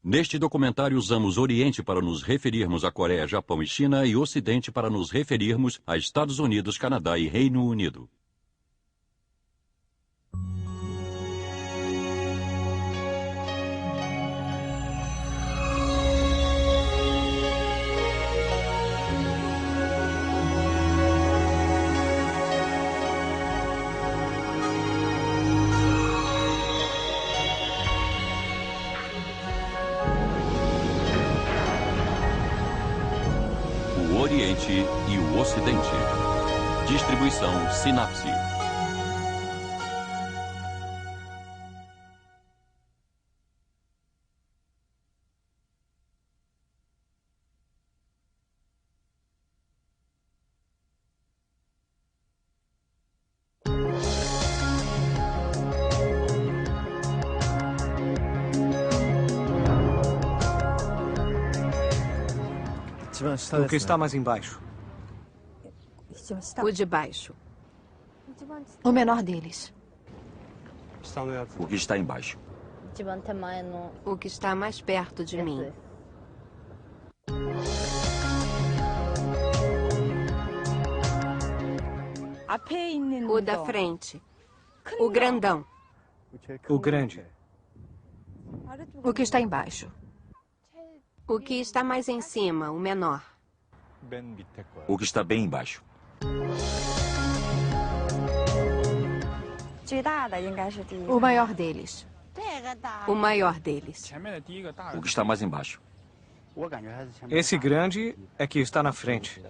Neste documentário usamos Oriente para nos referirmos a Coreia, Japão e China e Ocidente para nos referirmos a Estados Unidos, Canadá e Reino Unido. O Oriente e o Ocidente. Distribuição Sinapse. O que está mais embaixo? O de baixo. O menor deles. O que está embaixo? O que está mais perto de mim. O da frente. O grandão. O grande. O que está embaixo. O que está mais em cima, o menor. O que está bem embaixo? O maior deles. O maior deles. O que está mais embaixo? Esse grande é que está na frente.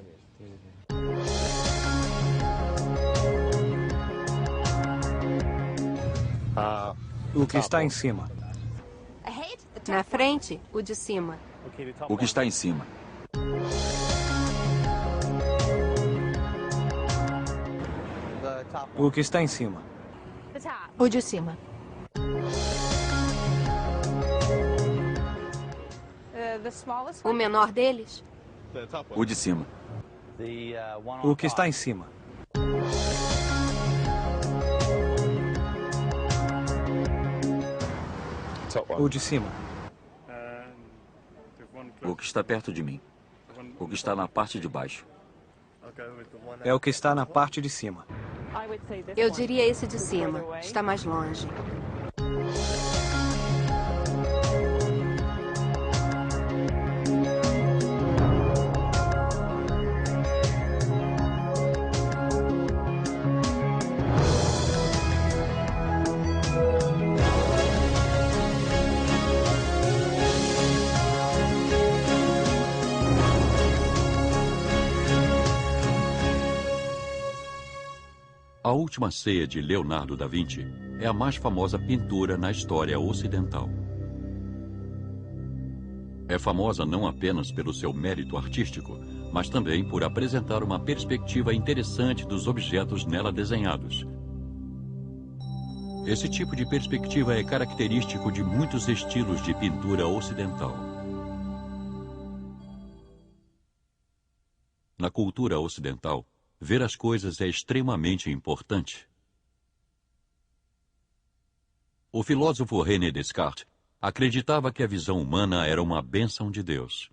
O que está em cima. Na frente, o de cima. O que está em cima? O que está em cima. O de cima. O menor deles. O de cima. O que está em cima. O de cima. O que está perto de mim. O que está na parte de baixo. É o que está na parte de cima. Eu diria esse de cima. Está mais longe. A Última Ceia de Leonardo da Vinci é a mais famosa pintura na história ocidental. É famosa não apenas pelo seu mérito artístico, mas também por apresentar uma perspectiva interessante dos objetos nela desenhados. Esse tipo de perspectiva é característico de muitos estilos de pintura ocidental. Na cultura ocidental, ver as coisas é extremamente importante. O filósofo René Descartes acreditava que a visão humana era uma bênção de Deus.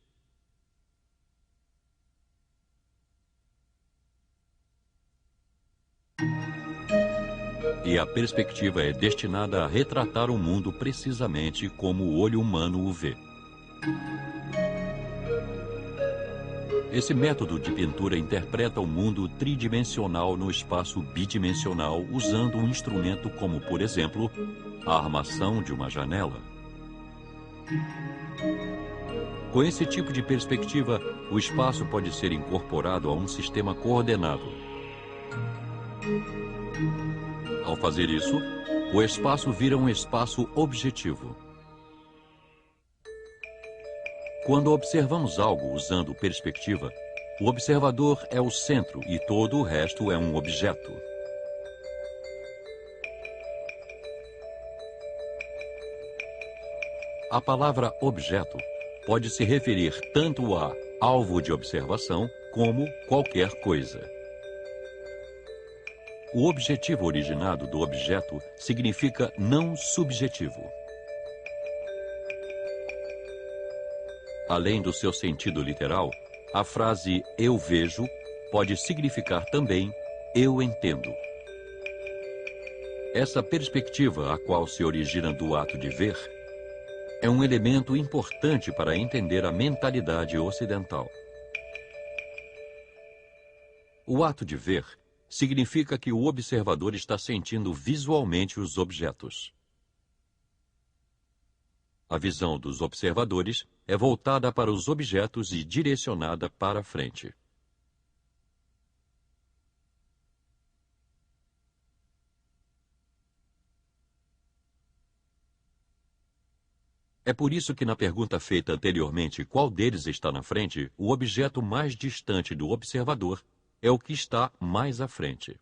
E a perspectiva é destinada a retratar o mundo precisamente como o olho humano o vê. Esse método de pintura interpreta o mundo tridimensional no espaço bidimensional usando um instrumento como, por exemplo, a armação de uma janela. Com esse tipo de perspectiva, o espaço pode ser incorporado a um sistema coordenado. Ao fazer isso, o espaço vira um espaço objetivo. Quando observamos algo usando perspectiva, o observador é o centro e todo o resto é um objeto. A palavra objeto pode se referir tanto a alvo de observação como qualquer coisa. O objetivo originado do objeto significa não subjetivo. Além do seu sentido literal, a frase "eu vejo" pode significar também "eu entendo". Essa perspectiva, a qual se origina do ato de ver, é um elemento importante para entender a mentalidade ocidental. O ato de ver significa que o observador está sentindo visualmente os objetos. A visão dos observadores é voltada para os objetos e direcionada para frente. É por isso que na pergunta feita anteriormente, qual deles está na frente, o objeto mais distante do observador é o que está mais à frente.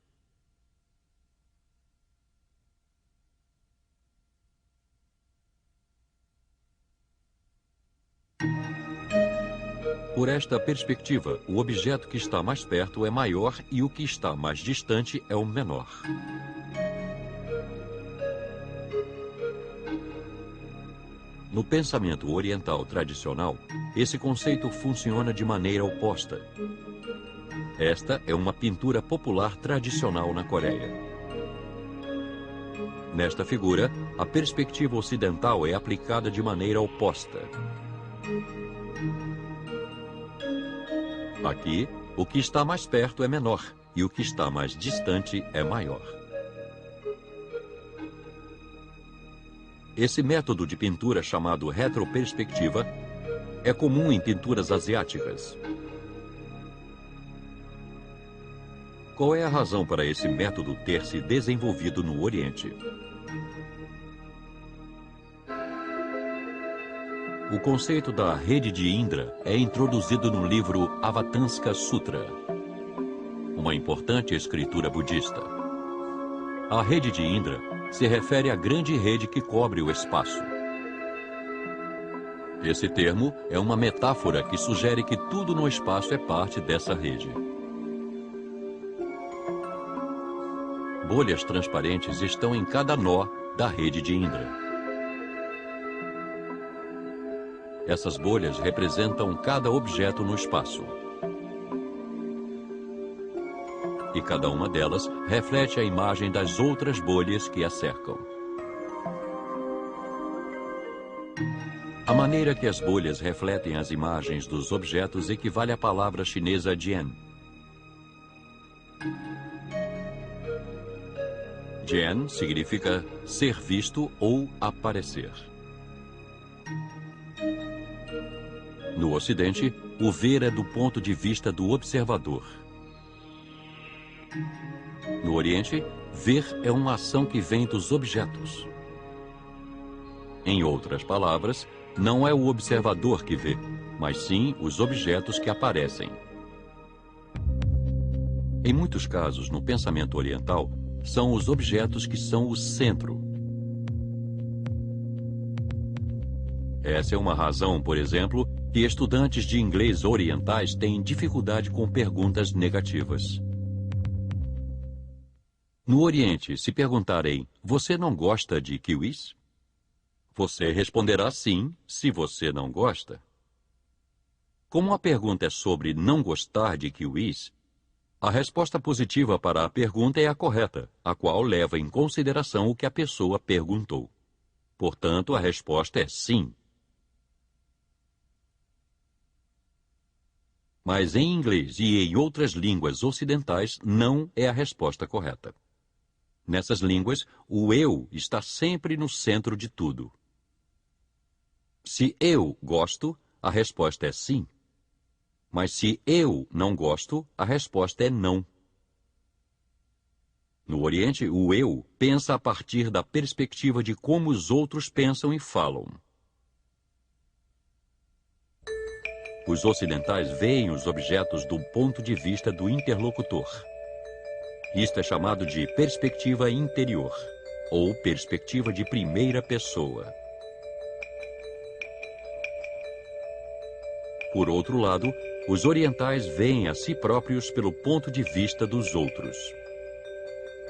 Por esta perspectiva, o objeto que está mais perto é maior e o que está mais distante é o menor. No pensamento oriental tradicional, esse conceito funciona de maneira oposta. Esta é uma pintura popular tradicional na Coreia. Nesta figura, a perspectiva ocidental é aplicada de maneira oposta. Aqui, o que está mais perto é menor e o que está mais distante é maior. Esse método de pintura chamado retroperspectiva é comum em pinturas asiáticas. Qual é a razão para esse método ter se desenvolvido no Oriente? O conceito da rede de Indra é introduzido no livro Avatanska Sutra, uma importante escritura budista. A rede de Indra se refere à grande rede que cobre o espaço. Esse termo é uma metáfora que sugere que tudo no espaço é parte dessa rede. Bolhas transparentes estão em cada nó da rede de Indra. Essas bolhas representam cada objeto no espaço. E cada uma delas reflete a imagem das outras bolhas que a cercam. A maneira que as bolhas refletem as imagens dos objetos equivale à palavra chinesa jian. Jian significa ser visto ou aparecer. No Ocidente, o ver é do ponto de vista do observador. No Oriente, ver é uma ação que vem dos objetos. Em outras palavras, não é o observador que vê, mas sim os objetos que aparecem. Em muitos casos, no pensamento oriental, são os objetos que são o centro. Essa é uma razão, por exemplo, que estudantes de inglês orientais têm dificuldade com perguntas negativas. No Oriente, se perguntarem, você não gosta de kiwis? Você responderá sim, se você não gosta. Como a pergunta é sobre não gostar de kiwis, a resposta positiva para a pergunta é a correta, a qual leva em consideração o que a pessoa perguntou. Portanto, a resposta é sim. Mas em inglês e em outras línguas ocidentais, não é a resposta correta. Nessas línguas, o eu está sempre no centro de tudo. Se eu gosto, a resposta é sim. Mas se eu não gosto, a resposta é não. No Oriente, o eu pensa a partir da perspectiva de como os outros pensam e falam. Os ocidentais veem os objetos do ponto de vista do interlocutor. Isto é chamado de perspectiva interior, ou perspectiva de primeira pessoa. Por outro lado, os orientais veem a si próprios pelo ponto de vista dos outros.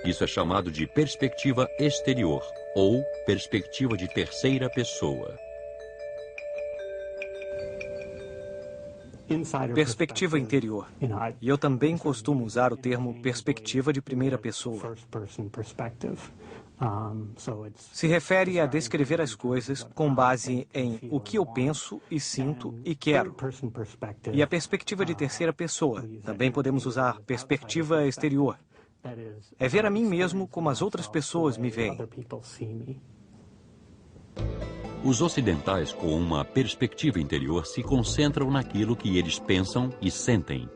Isso é chamado de perspectiva exterior, ou perspectiva de terceira pessoa. Perspectiva interior. E eu também costumo usar o termo perspectiva de primeira pessoa. Se refere a descrever as coisas com base em o que eu penso e sinto e quero. E a perspectiva de terceira pessoa. Também podemos usar perspectiva exterior. É ver a mim mesmo como as outras pessoas me veem. Os ocidentais, com uma perspectiva interior, se concentram naquilo que eles pensam e sentem.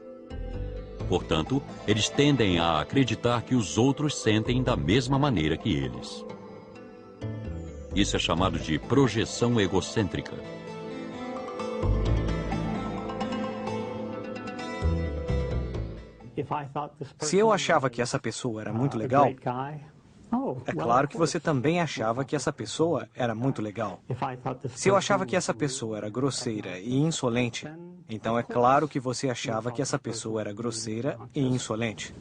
Portanto, eles tendem a acreditar que os outros sentem da mesma maneira que eles. Isso é chamado de projeção egocêntrica. Se eu achava que essa pessoa era muito legal, é claro que você também achava que essa pessoa era muito legal. Se eu achava que essa pessoa era grosseira e insolente, então é claro que você achava que essa pessoa era grosseira e insolente.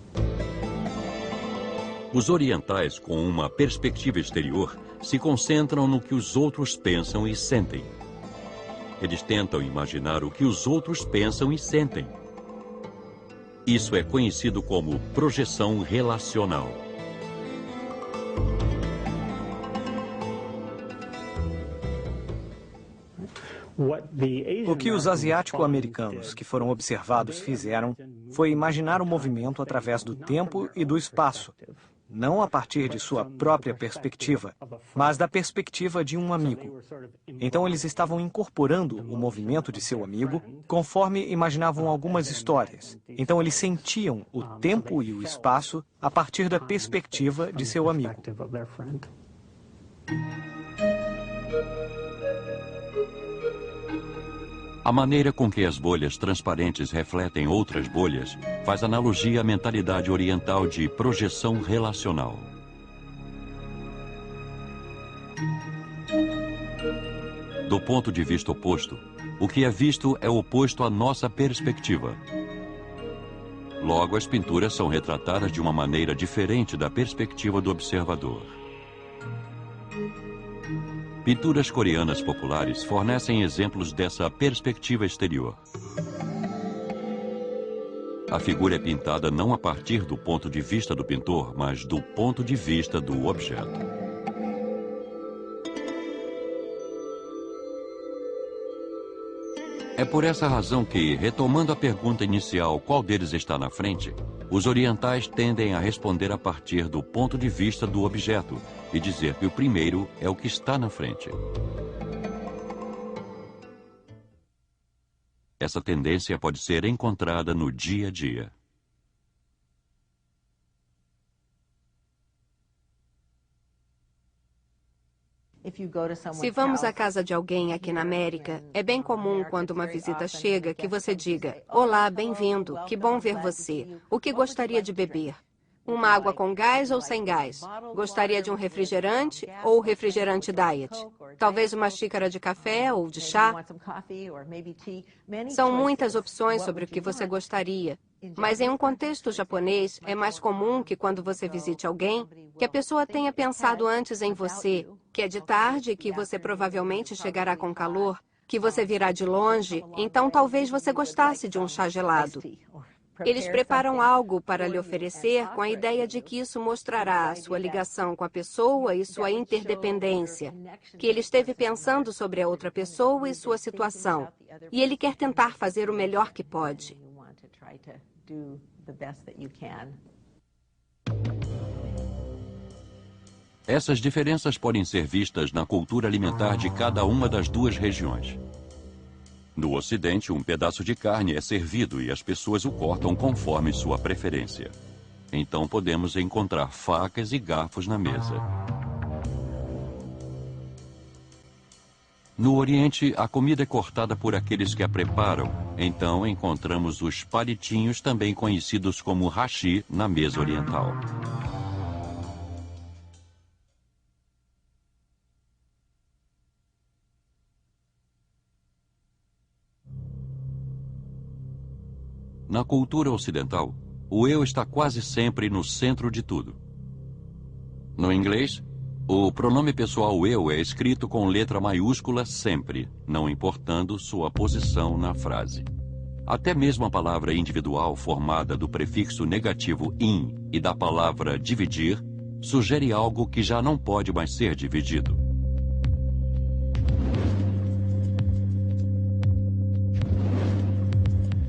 Os orientais, com uma perspectiva exterior, se concentram no que os outros pensam e sentem. Eles tentam imaginar o que os outros pensam e sentem. Isso é conhecido como projeção relacional. O que os asiático-americanos que foram observados fizeram foi imaginar o movimento através do tempo e do espaço, não a partir de sua própria perspectiva, mas da perspectiva de um amigo. Então eles estavam incorporando o movimento de seu amigo conforme imaginavam algumas histórias. Então eles sentiam o tempo e o espaço a partir da perspectiva de seu amigo. A maneira com que as bolhas transparentes refletem outras bolhas faz analogia à mentalidade oriental de projeção relacional. Do ponto de vista oposto, o que é visto é oposto à nossa perspectiva. Logo, as pinturas são retratadas de uma maneira diferente da perspectiva do observador. Pinturas coreanas populares fornecem exemplos dessa perspectiva exterior. A figura é pintada não a partir do ponto de vista do pintor, mas do ponto de vista do objeto. É por essa razão que, retomando a pergunta inicial, qual deles está na frente, os orientais tendem a responder a partir do ponto de vista do objeto e dizer que o primeiro é o que está na frente. Essa tendência pode ser encontrada no dia a dia. Se vamos à casa de alguém aqui na América, é bem comum quando uma visita chega que você diga: "Olá, bem-vindo, que bom ver você. O que gostaria de beber? Uma água com gás ou sem gás? Gostaria de um refrigerante ou refrigerante diet? Talvez uma xícara de café ou de chá?" São muitas opções sobre o que você gostaria. Mas em um contexto japonês, é mais comum que quando você visite alguém, que a pessoa tenha pensado antes em você, que é de tarde e que você provavelmente chegará com calor, que você virá de longe, então talvez você gostasse de um chá gelado. Eles preparam algo para lhe oferecer com a ideia de que isso mostrará a sua ligação com a pessoa e sua interdependência, que ele esteve pensando sobre a outra pessoa e sua situação, e ele quer tentar fazer o melhor que pode. Essas diferenças podem ser vistas na cultura alimentar de cada uma das duas regiões. No Ocidente, um pedaço de carne é servido e as pessoas o cortam conforme sua preferência. Então podemos encontrar facas e garfos na mesa. No Oriente, a comida é cortada por aqueles que a preparam. Então encontramos os palitinhos, também conhecidos como hashi, na mesa oriental. Na cultura ocidental, o eu está quase sempre no centro de tudo. No inglês, o pronome pessoal eu é escrito com letra maiúscula sempre, não importando sua posição na frase. Até mesmo a palavra individual, formada do prefixo negativo in e da palavra dividir, sugere algo que já não pode mais ser dividido.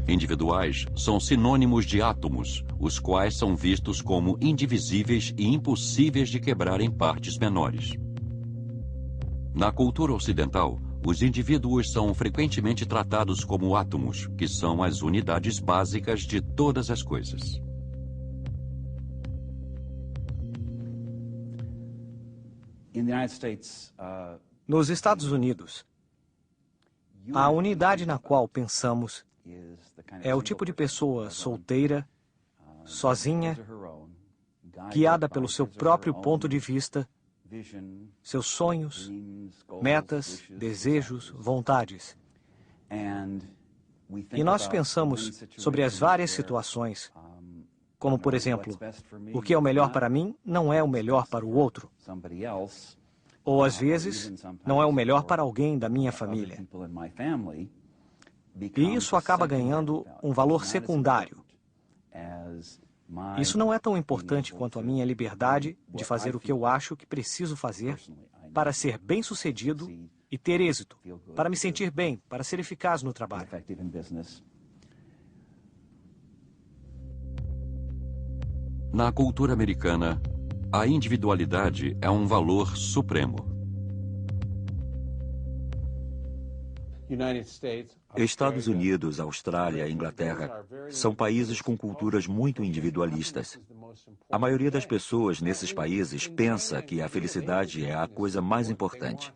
Individuais são sinônimos de átomos, os quais são vistos como indivisíveis e impossíveis de quebrar em partes menores. Na cultura ocidental, os indivíduos são frequentemente tratados como átomos, que são as unidades básicas de todas as coisas. Nos Estados Unidos, a unidade na qual pensamos é o tipo de pessoa solteira, sozinha, guiada pelo seu próprio ponto de vista, seus sonhos, metas, desejos, vontades. E nós pensamos sobre as várias situações, como, por exemplo, o que é o melhor para mim não é o melhor para o outro. Ou, às vezes, não é o melhor para alguém da minha família. E isso acaba ganhando um valor secundário. Isso não é tão importante quanto a minha liberdade de fazer o que eu acho que preciso fazer para ser bem-sucedido e ter êxito, para me sentir bem, para ser eficaz no trabalho. Na cultura americana, a individualidade é um valor supremo. Estados Unidos, Austrália e Inglaterra são países com culturas muito individualistas. A maioria das pessoas nesses países pensa que a felicidade é a coisa mais importante.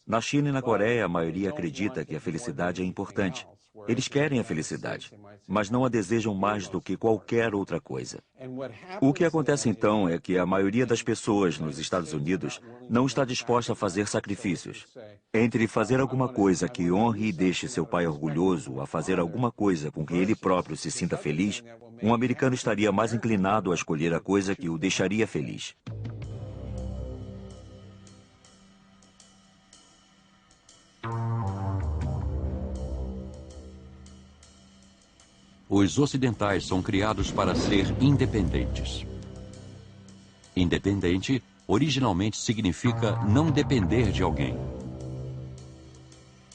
Na China e na Coreia, a maioria acredita que a felicidade é importante. Eles querem a felicidade, mas não a desejam mais do que qualquer outra coisa. O que acontece então é que a maioria das pessoas nos Estados Unidos não está disposta a fazer sacrifícios. Entre fazer alguma coisa que honre e deixe seu pai orgulhoso a fazer alguma coisa com que ele próprio se sinta feliz, um americano estaria mais inclinado a escolher a coisa que o deixaria feliz. Os ocidentais são criados para ser independentes. Independente, originalmente significa não depender de alguém.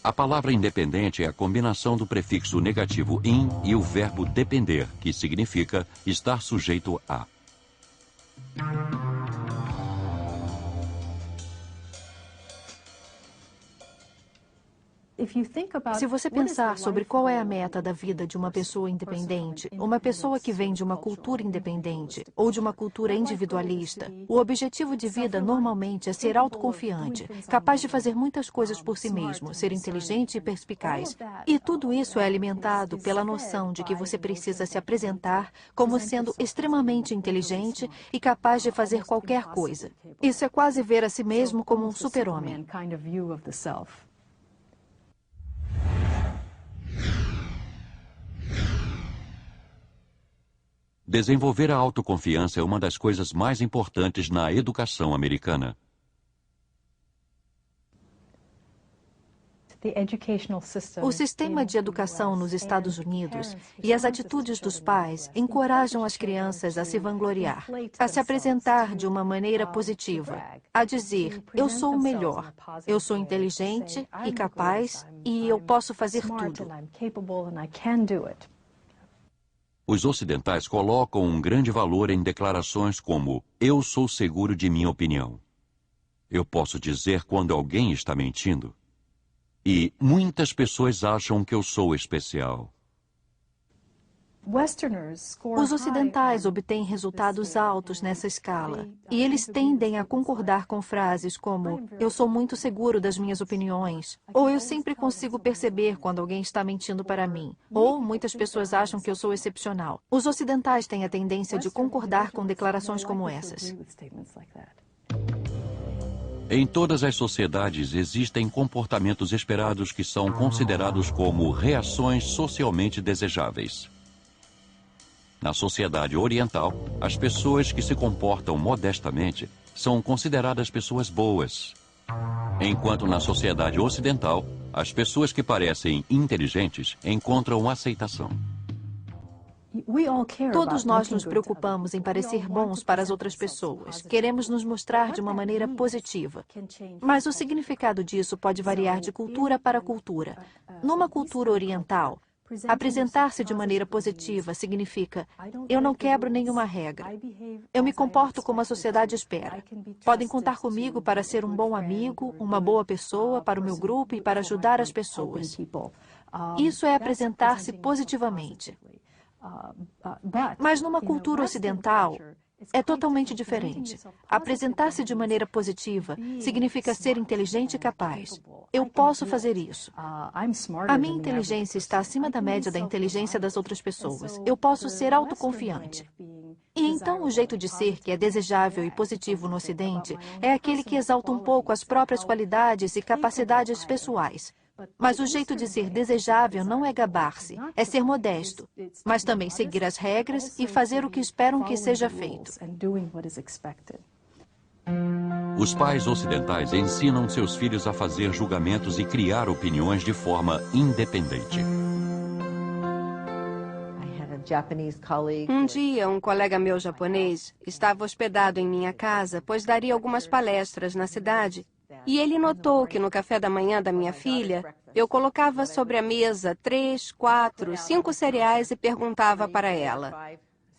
A palavra independente é a combinação do prefixo negativo in e o verbo depender, que significa estar sujeito a. Se você pensar sobre qual é a meta da vida de uma pessoa independente, uma pessoa que vem de uma cultura independente ou de uma cultura individualista, o objetivo de vida normalmente é ser autoconfiante, capaz de fazer muitas coisas por si mesmo, ser inteligente e perspicaz. E tudo isso é alimentado pela noção de que você precisa se apresentar como sendo extremamente inteligente e capaz de fazer qualquer coisa. Isso é quase ver a si mesmo como um super-homem. Desenvolver a autoconfiança é uma das coisas mais importantes na educação americana. O sistema de educação nos Estados Unidos e as atitudes dos pais encorajam as crianças a se vangloriar, a se apresentar de uma maneira positiva, a dizer, eu sou o melhor, eu sou inteligente e capaz e eu posso fazer tudo. Os ocidentais colocam um grande valor em declarações como eu sou seguro de minha opinião. Eu posso dizer quando alguém está mentindo. E muitas pessoas acham que eu sou especial. Os ocidentais obtêm resultados altos nessa escala, e eles tendem a concordar com frases como eu sou muito seguro das minhas opiniões, ou eu sempre consigo perceber quando alguém está mentindo para mim, ou muitas pessoas acham que eu sou excepcional. Os ocidentais têm a tendência de concordar com declarações como essas. Em todas as sociedades existem comportamentos esperados que são considerados como reações socialmente desejáveis. Na sociedade oriental, as pessoas que se comportam modestamente são consideradas pessoas boas, enquanto na sociedade ocidental, As pessoas que parecem inteligentes encontram aceitação. Todos nós nos preocupamos em parecer bons para as outras pessoas. Queremos nos mostrar de uma maneira positiva. Mas o significado disso pode variar de cultura para cultura. Numa cultura oriental, apresentar-se de maneira positiva significa: eu não quebro nenhuma regra. Eu me comporto como a sociedade espera. Podem contar comigo para ser um bom amigo, uma boa pessoa para o meu grupo e para ajudar as pessoas. Isso é apresentar-se positivamente. Mas numa cultura ocidental, é totalmente diferente. Apresentar-se de maneira positiva significa ser inteligente e capaz. Eu posso fazer isso. A minha inteligência está acima da média da inteligência das outras pessoas. Eu posso ser autoconfiante. E então o jeito de ser que é desejável e positivo no Ocidente é aquele que exalta um pouco as próprias qualidades e capacidades pessoais. Mas o jeito de ser desejável não é gabar-se, é ser modesto, mas também seguir as regras e fazer o que esperam que seja feito. Os pais ocidentais ensinam seus filhos a fazer julgamentos e criar opiniões de forma independente. Um dia, um colega meu japonês estava hospedado em minha casa, pois daria algumas palestras na cidade. E ele notou que no café da manhã da minha filha, eu colocava sobre a mesa 3, 4, 5 cereais e perguntava para ela: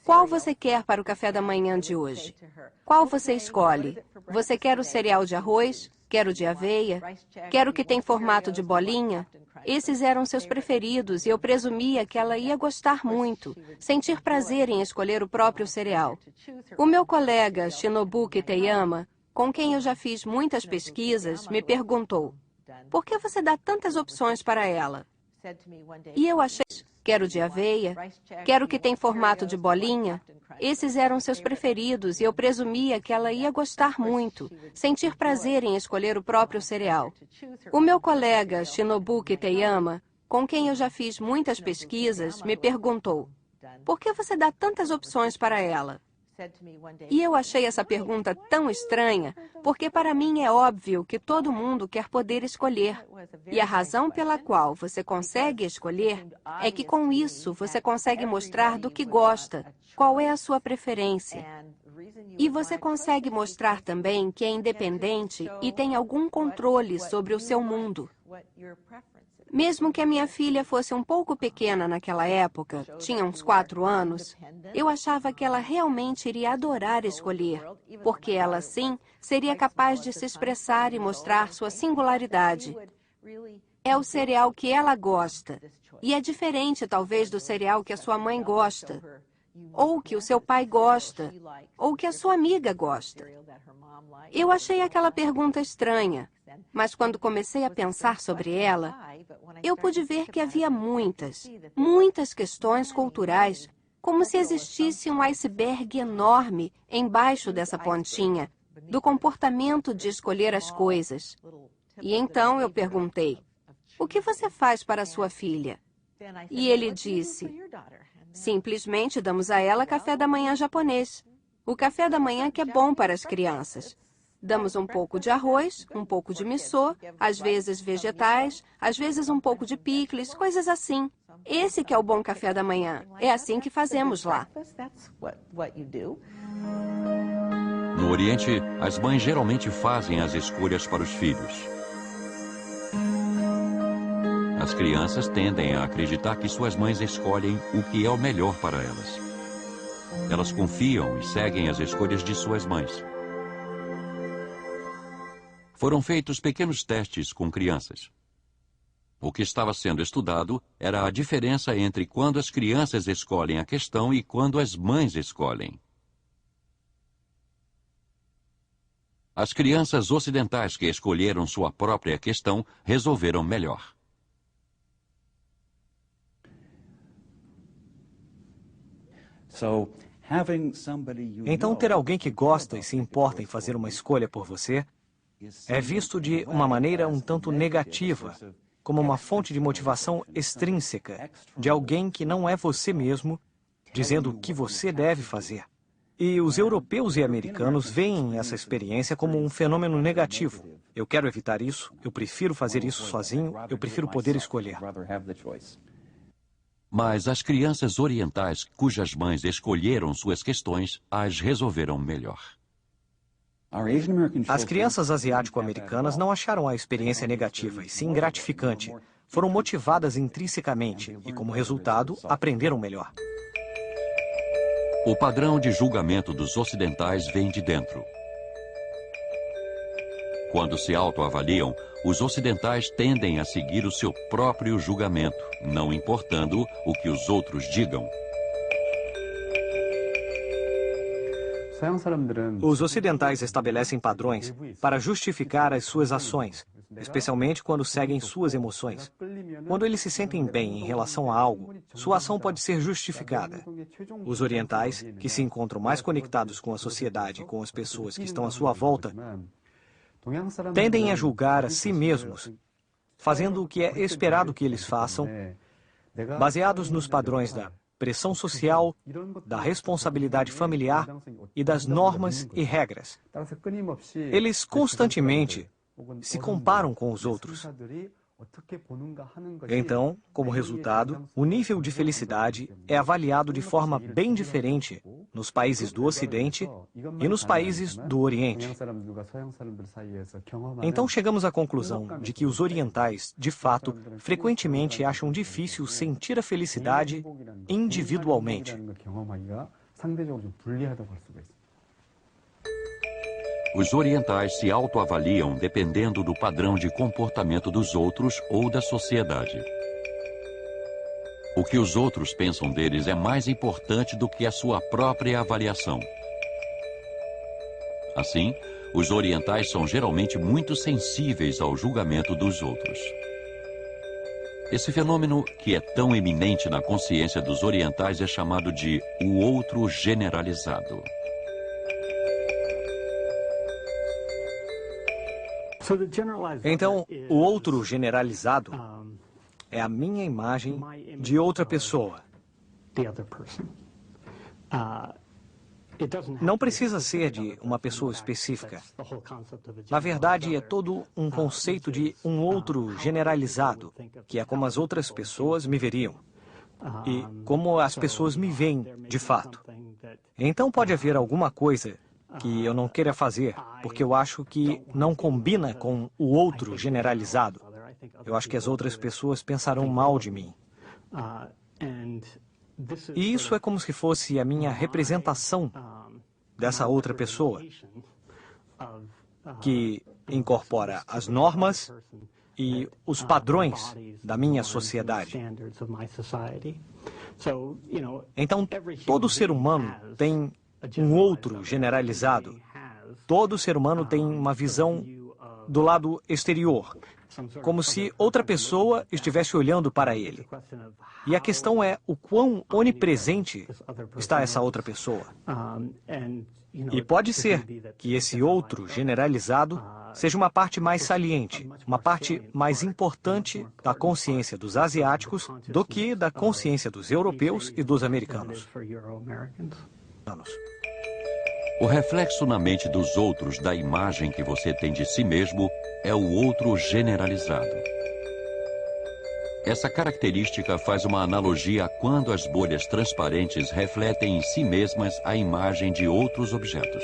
qual você quer para o café da manhã de hoje? Qual você escolhe? Você quer o cereal de arroz? Quer o de aveia? Quer o que tem formato de bolinha? Esses eram seus preferidos e eu presumia que ela ia gostar muito, sentir prazer em escolher o próprio cereal. O meu colega, Shinobu Kiteyama, com quem eu já fiz muitas pesquisas, me perguntou: por que você dá tantas opções para ela? E eu achei: quero de aveia, quero que tem formato de bolinha. Esses eram seus preferidos e eu presumia que ela ia gostar muito, sentir prazer em escolher o próprio cereal. O meu colega, Shinobu Kiteyama, com quem eu já fiz muitas pesquisas, me perguntou: por que você dá tantas opções para ela? E eu achei essa pergunta tão estranha, porque para mim é óbvio que todo mundo quer poder escolher. E a razão pela qual você consegue escolher é que com isso você consegue mostrar do que gosta, qual é a sua preferência. E você consegue mostrar também que é independente e tem algum controle sobre o seu mundo. Mesmo que a minha filha fosse um pouco pequena naquela época, tinha uns 4 anos, eu achava que ela realmente iria adorar escolher, porque ela, sim, seria capaz de se expressar e mostrar sua singularidade. É o cereal que ela gosta, e é diferente, talvez, do cereal que a sua mãe gosta, ou que o seu pai gosta, ou que a sua amiga gosta. Eu achei aquela pergunta estranha, mas quando comecei a pensar sobre ela, eu pude ver que havia muitas questões culturais, como se existisse um iceberg enorme embaixo dessa pontinha, do comportamento de escolher as coisas. E então eu perguntei: o que você faz para a sua filha? E ele disse: simplesmente damos a ela café da manhã japonês. O café da manhã que é bom para as crianças. Damos um pouco de arroz, um pouco de miso, às vezes vegetais, às vezes um pouco de picles, coisas assim. Esse que é o bom café da manhã. É assim que fazemos lá. No Oriente, as mães geralmente fazem as escolhas para os filhos. As crianças tendem a acreditar que suas mães escolhem o que é o melhor para elas. Elas confiam e seguem as escolhas de suas mães. Foram feitos pequenos testes com crianças. O que estava sendo estudado era a diferença entre quando as crianças escolhem a questão e quando as mães escolhem. As crianças ocidentais que escolheram sua própria questão resolveram melhor. Então, ter alguém que gosta e se importa em fazer uma escolha por você é visto de uma maneira um tanto negativa, como uma fonte de motivação extrínseca de alguém que não é você mesmo, dizendo o que você deve fazer. E os europeus e americanos veem essa experiência como um fenômeno negativo. Eu quero evitar isso, eu prefiro fazer isso sozinho, eu prefiro poder escolher. Mas as crianças orientais cujas mães escolheram suas questões as resolveram melhor. As crianças asiático-americanas não acharam a experiência negativa, e sim gratificante. Foram motivadas intrinsecamente e, como resultado, aprenderam melhor. O padrão de julgamento dos ocidentais vem de dentro. Quando se autoavaliam, os ocidentais tendem a seguir o seu próprio julgamento, não importando o que os outros digam. Os ocidentais estabelecem padrões para justificar as suas ações, especialmente quando seguem suas emoções. Quando eles se sentem bem em relação a algo, sua ação pode ser justificada. Os orientais, que se encontram mais conectados com a sociedade e com as pessoas que estão à sua volta, tendem a julgar a si mesmos, fazendo o que é esperado que eles façam, baseados nos padrões da pressão social, da responsabilidade familiar e das normas e regras. Eles constantemente se comparam com os outros. Então, como resultado, o nível de felicidade é avaliado de forma bem diferente nos países do Ocidente e nos países do Oriente. Então chegamos à conclusão de que os orientais, de fato, frequentemente acham difícil sentir a felicidade individualmente. Os orientais se autoavaliam dependendo do padrão de comportamento dos outros ou da sociedade. O que os outros pensam deles é mais importante do que a sua própria avaliação. Assim, os orientais são geralmente muito sensíveis ao julgamento dos outros. Esse fenômeno, que é tão eminente na consciência dos orientais, é chamado de o outro generalizado. Então, o outro generalizado é a minha imagem de outra pessoa. Não precisa ser de uma pessoa específica. Na verdade, é todo um conceito de um outro generalizado, que é como as outras pessoas me veriam e como as pessoas me veem de fato. Então pode haver alguma coisa que eu não queira fazer, porque eu acho que não combina com o outro generalizado. Eu acho que as outras pessoas pensarão mal de mim. E isso é como se fosse a minha representação dessa outra pessoa, que incorpora as normas e os padrões da minha sociedade. Então, todo ser humano tem um outro generalizado. Todo ser humano tem uma visão do lado exterior, como se outra pessoa estivesse olhando para ele. E a questão é o quão onipresente está essa outra pessoa. E pode ser que esse outro generalizado seja uma parte mais saliente, uma parte mais importante da consciência dos asiáticos do que da consciência dos europeus e dos americanos. O reflexo na mente dos outros da imagem que você tem de si mesmo é o outro generalizado. Essa característica faz uma analogia a quando as bolhas transparentes refletem em si mesmas a imagem de outros objetos.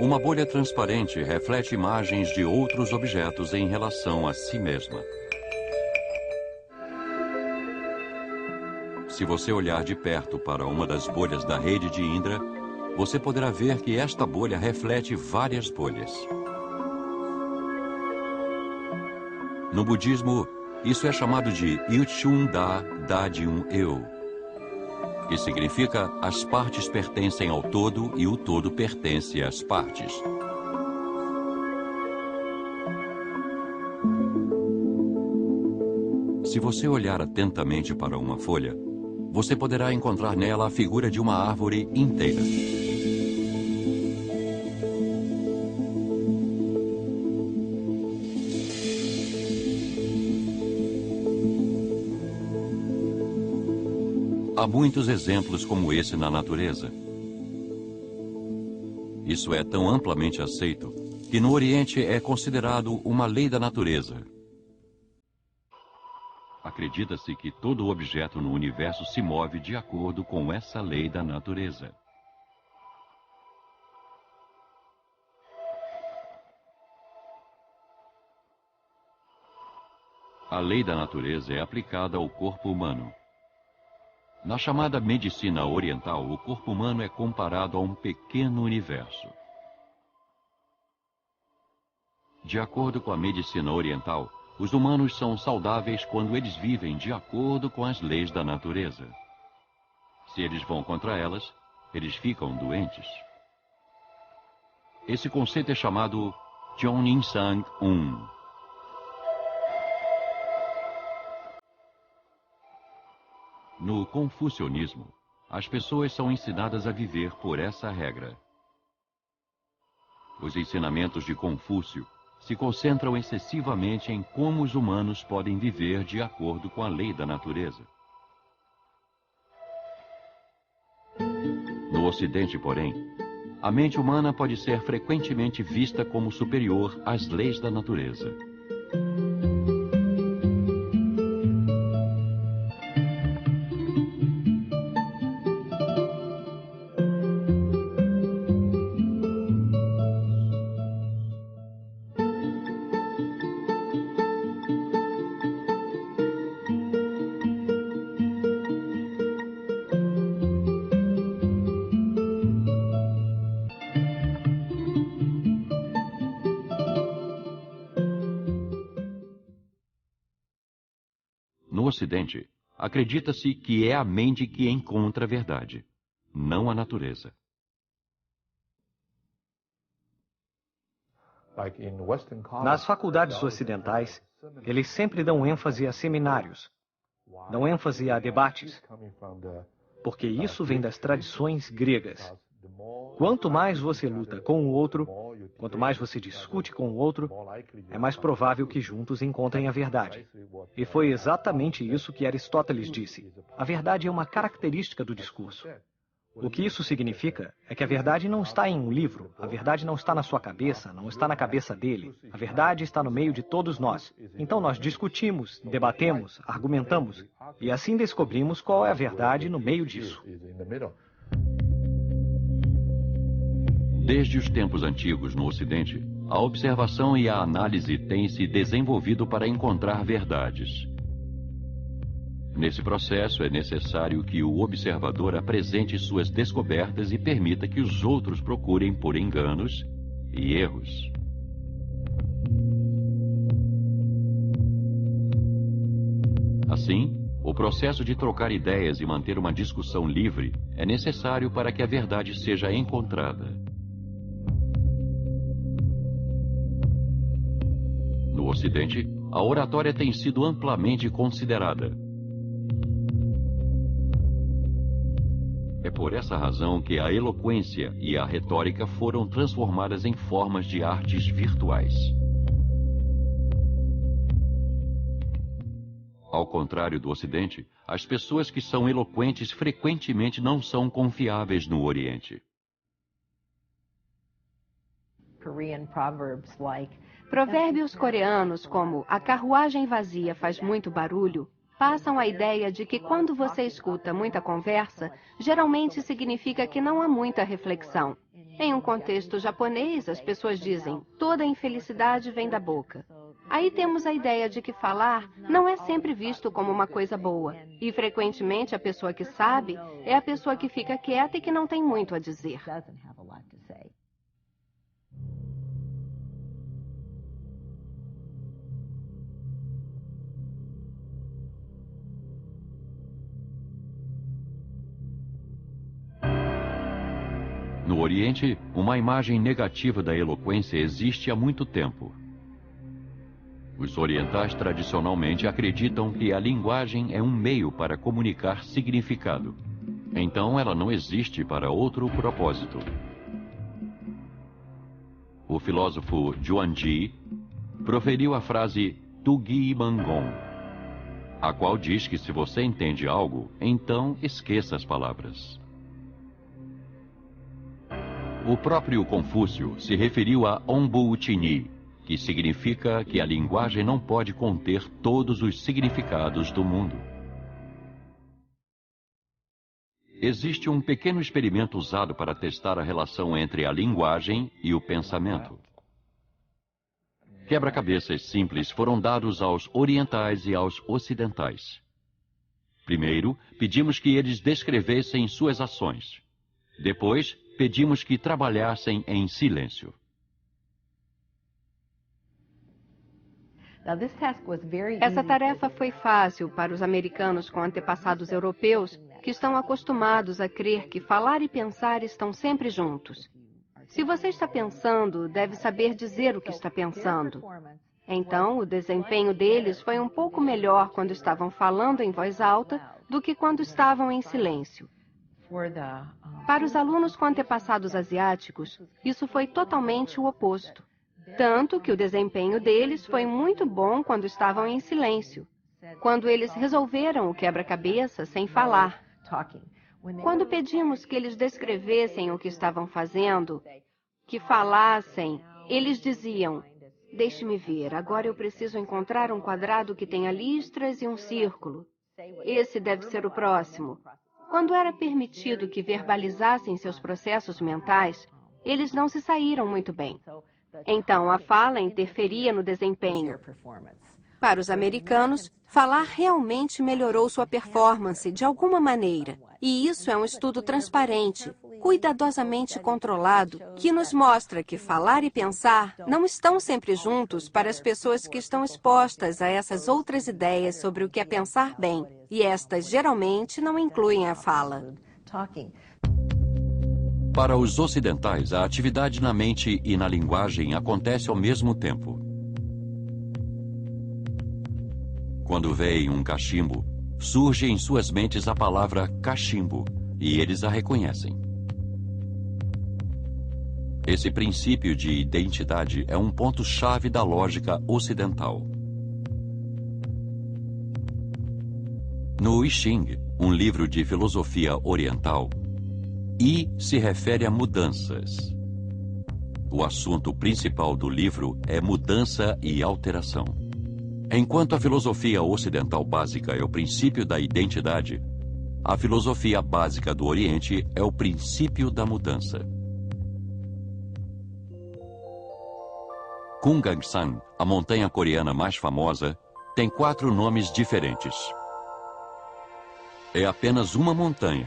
Uma bolha transparente reflete imagens de outros objetos em relação a si mesma. Se você olhar de perto para uma das bolhas da rede de Indra, você poderá ver que esta bolha reflete várias bolhas. No budismo, isso é chamado de Yuchun-da Da-dyun-eu, que significa as partes pertencem ao todo e o todo pertence às partes. Se você olhar atentamente para uma folha, você poderá encontrar nela a figura de uma árvore inteira. Há muitos exemplos como esse na natureza. Isso é tão amplamente aceito que no Oriente é considerado uma lei da natureza. Acredita-se que todo objeto no universo se move de acordo com essa lei da natureza. A lei da natureza é aplicada ao corpo humano. Na chamada medicina oriental, o corpo humano é comparado a um pequeno universo. De acordo com a medicina oriental, os humanos são saudáveis quando eles vivem de acordo com as leis da natureza. Se eles vão contra elas, eles ficam doentes. Esse conceito é chamado Joninsang-un. No confucionismo, as pessoas são ensinadas a viver por essa regra. Os ensinamentos de Confúcio se concentram excessivamente em como os humanos podem viver de acordo com a lei da natureza. No Ocidente, porém, a mente humana pode ser frequentemente vista como superior às leis da natureza. No Ocidente, acredita-se que é a mente que encontra a verdade, não a natureza. Nas faculdades ocidentais, eles sempre dão ênfase a seminários, dão ênfase a debates, porque isso vem das tradições gregas. Quanto mais você luta com o outro, quanto mais você discute com o outro, é mais provável que juntos encontrem a verdade. E foi exatamente isso que Aristóteles disse. A verdade é uma característica do discurso. O que isso significa é que a verdade não está em um livro, a verdade não está na sua cabeça, não está na cabeça dele. A verdade está no meio de todos nós. Então nós discutimos, debatemos, argumentamos, e assim descobrimos qual é a verdade no meio disso. Desde os tempos antigos no Ocidente, a observação e a análise têm se desenvolvido para encontrar verdades. Nesse processo, é necessário que o observador apresente suas descobertas e permita que os outros procurem por enganos e erros. Assim, o processo de trocar ideias e manter uma discussão livre é necessário para que a verdade seja encontrada. No Ocidente, a oratória tem sido amplamente considerada. É por essa razão que a eloquência e a retórica foram transformadas em formas de artes virtuais. Ao contrário do Ocidente, as pessoas que são eloquentes frequentemente não são confiáveis no Oriente. Provérbios coreanos como "a carruagem vazia faz muito barulho" passam a ideia de que quando você escuta muita conversa, geralmente significa que não há muita reflexão. Em um contexto japonês, as pessoas dizem, toda infelicidade vem da boca. Aí temos a ideia de que falar não é sempre visto como uma coisa boa. E frequentemente a pessoa que sabe é a pessoa que fica quieta e que não tem muito a dizer. No Oriente, uma imagem negativa da eloquência existe há muito tempo. Os orientais tradicionalmente acreditam que a linguagem é um meio para comunicar significado. Então ela não existe para outro propósito. O filósofo Zhuangzi proferiu a frase Tugi Bangon, a qual diz que se você entende algo, então esqueça as palavras. O próprio Confúcio se referiu a Onbu-Chini, que significa que a linguagem não pode conter todos os significados do mundo. Existe um pequeno experimento usado para testar a relação entre a linguagem e o pensamento. Quebra-cabeças simples foram dados aos orientais e aos ocidentais. Primeiro, pedimos que eles descrevessem suas ações. Depois, pedimos que trabalhassem em silêncio. Essa tarefa foi fácil para os americanos com antepassados europeus que estão acostumados a crer que falar e pensar estão sempre juntos. Se você está pensando, deve saber dizer o que está pensando. Então, o desempenho deles foi um pouco melhor quando estavam falando em voz alta do que quando estavam em silêncio. Para os alunos com antepassados asiáticos, isso foi totalmente o oposto. Tanto que o desempenho deles foi muito bom quando estavam em silêncio, quando eles resolveram o quebra-cabeça sem falar. Quando pedimos que eles descrevessem o que estavam fazendo, que falassem, eles diziam: "Deixe-me ver, agora eu preciso encontrar um quadrado que tenha listras e um círculo. Esse deve ser o próximo." Quando era permitido que verbalizassem seus processos mentais, eles não se saíram muito bem. Então, a fala interferia no desempenho. Para os americanos, falar realmente melhorou sua performance de alguma maneira. E isso é um estudo transparente, cuidadosamente controlado, que nos mostra que falar e pensar não estão sempre juntos para as pessoas que estão expostas a essas outras ideias sobre o que é pensar bem. E estas geralmente não incluem a fala. Para os ocidentais, a atividade na mente e na linguagem acontece ao mesmo tempo. Quando veem um cachimbo, surge em suas mentes a palavra cachimbo, e eles a reconhecem. Esse princípio de identidade é um ponto-chave da lógica ocidental. No I Ching, um livro de filosofia oriental, I se refere a mudanças. O assunto principal do livro é mudança e alteração. Enquanto a filosofia ocidental básica é o princípio da identidade, a filosofia básica do Oriente é o princípio da mudança. Kumgangsan, a montanha coreana mais famosa, tem 4 nomes diferentes. É apenas uma montanha,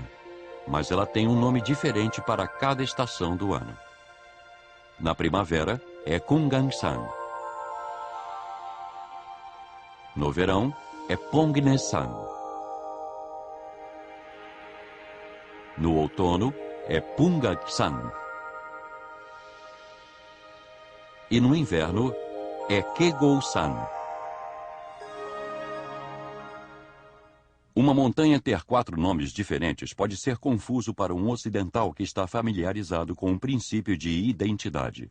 mas ela tem um nome diferente para cada estação do ano. Na primavera, é Kumgangsan. No verão, é Pongnesan. No outono, é Pungaksan. E no inverno, é Kegosan. Uma montanha ter 4 nomes diferentes pode ser confuso para um ocidental que está familiarizado com o princípio de identidade.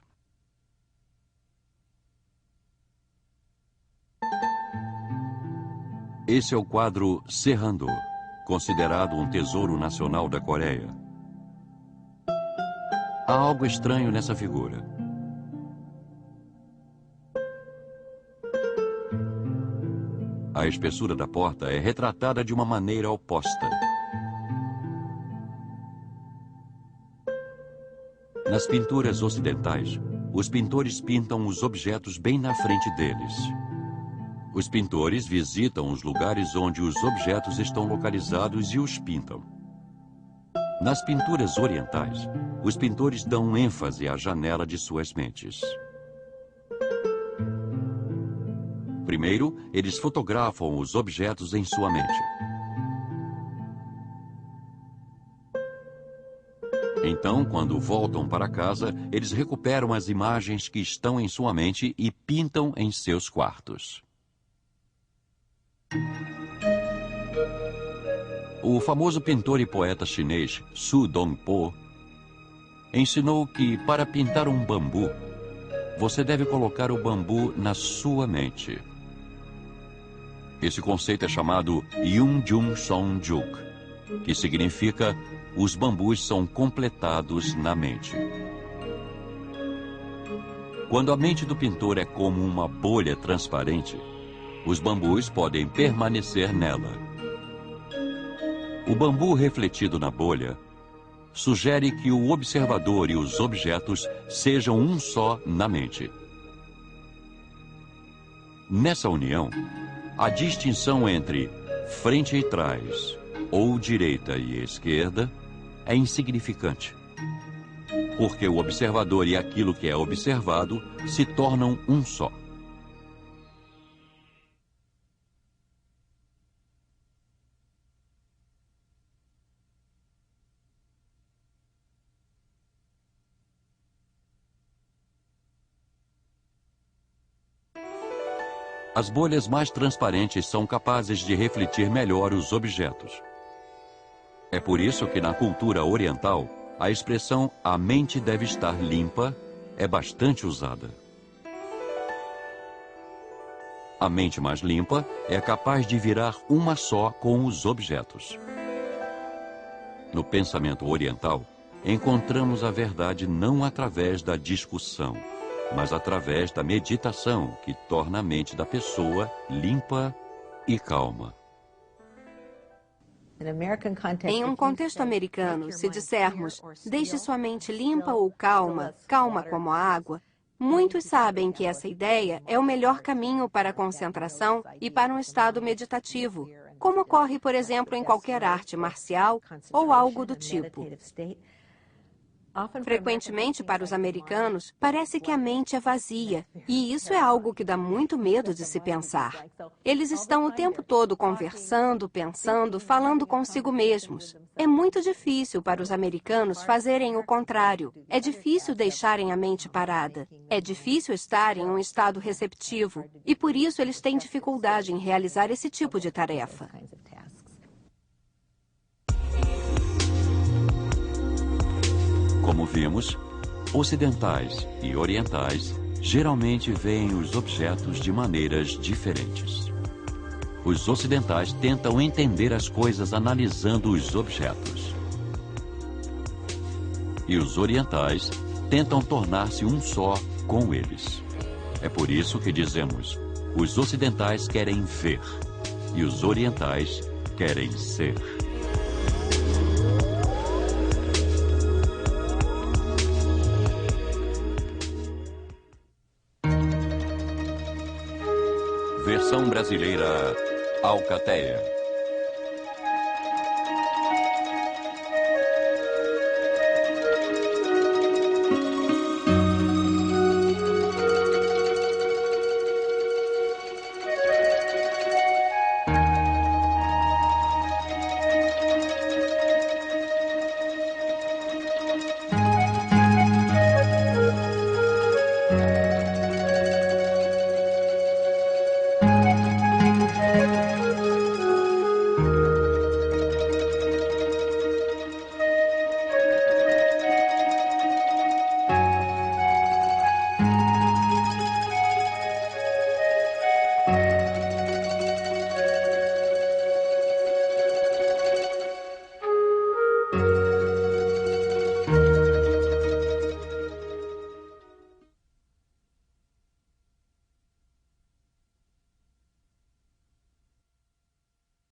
Esse é o quadro Serrando, considerado um tesouro nacional da Coreia. Há algo estranho nessa figura. A espessura da porta é retratada de uma maneira oposta. Nas pinturas ocidentais, os pintores pintam os objetos bem na frente deles. Os pintores visitam os lugares onde os objetos estão localizados e os pintam. Nas pinturas orientais, os pintores dão ênfase à janela de suas mentes. Primeiro, eles fotografam os objetos em sua mente. Então, quando voltam para casa, eles recuperam as imagens que estão em sua mente e pintam em seus quartos. O famoso pintor e poeta chinês Su Dongpo ensinou que, para pintar um bambu, você deve colocar o bambu na sua mente. Esse conceito é chamado Yungjung Songjuk, que significa os bambus são completados na mente. Quando a mente do pintor é como uma bolha transparente, os bambus podem permanecer nela. O bambu refletido na bolha sugere que o observador e os objetos sejam um só na mente. Nessa união, a distinção entre frente e trás, ou direita e esquerda, é insignificante, porque o observador e aquilo que é observado se tornam um só. As bolhas mais transparentes são capazes de refletir melhor os objetos. É por isso que na cultura oriental, a expressão "a mente deve estar limpa" é bastante usada. A mente mais limpa é capaz de virar uma só com os objetos. No pensamento oriental, encontramos a verdade não através da discussão, mas através da meditação, que torna a mente da pessoa limpa e calma. Em um contexto americano, se dissermos, deixe sua mente limpa ou calma, calma como a água, muitos sabem que essa ideia é o melhor caminho para a concentração e para um estado meditativo, como ocorre, por exemplo, em qualquer arte marcial ou algo do tipo. Frequentemente, para os americanos, parece que a mente é vazia, e isso é algo que dá muito medo de se pensar. Eles estão o tempo todo conversando, pensando, falando consigo mesmos. É muito difícil para os americanos fazerem o contrário. É difícil deixarem a mente parada. É difícil estar em um estado receptivo, e por isso eles têm dificuldade em realizar esse tipo de tarefa. Como vimos, ocidentais e orientais geralmente veem os objetos de maneiras diferentes. Os ocidentais tentam entender as coisas analisando os objetos. E os orientais tentam tornar-se um só com eles. É por isso que dizemos, os ocidentais querem ver e os orientais querem ser. Versão brasileira Alcateia.